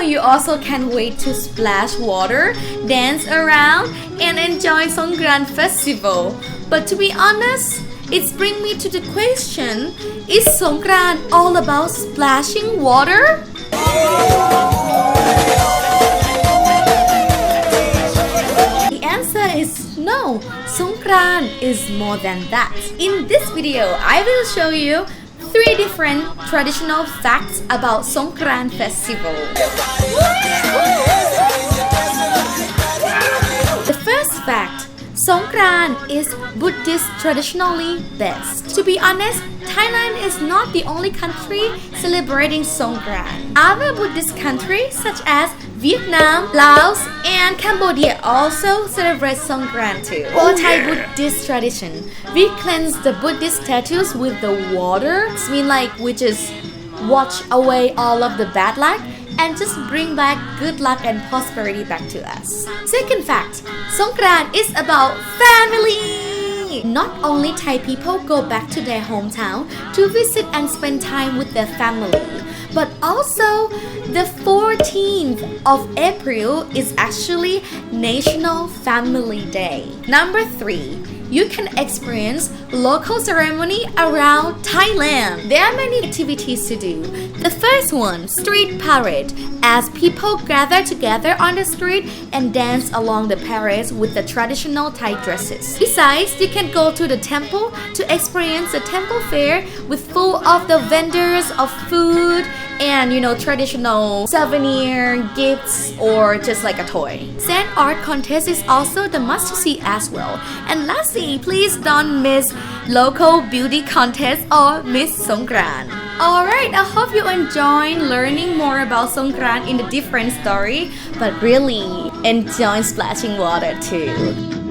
you also can't wait to splash water, dance around, and enjoy Songkran Festival. But to be honest, it brings me to the question, is Songkran all about splashing water? The answer is no, Songkran is more than that. In this video, I will show you 3 different traditional facts about Songkran Festival. The first fact, Songkran is Buddhist traditionally based. To be honest, Thailand is not the only country celebrating Songkran. Other Buddhist countries such as Vietnam, Laos, and Cambodia also celebrate Songkran too. For Thai Buddhist tradition, we cleanse the Buddhist statues with the water. It means like we just wash away all of the bad luck and just bring back good luck and prosperity back to us. Second fact, Songkran is about family. Not only Thai people go back to their hometown to visit and spend time with their family, but also the 14th of April is actually National Family Day. Number 3, you can experience local ceremony around Thailand. There are many activities to do. The first one, street parade, as people gather together on the street and dance along the parades with the traditional Thai dresses. Besides, you can go to the temple to experience the temple fair with full of the vendors of food and traditional souvenir gifts or just like a toy. Sand art contest is also the must to see as well. And lastly, please don't miss local beauty contest or Miss Songkran. Alright, I hope you enjoyed learning more about Songkran in the different story, but really enjoy splashing water too.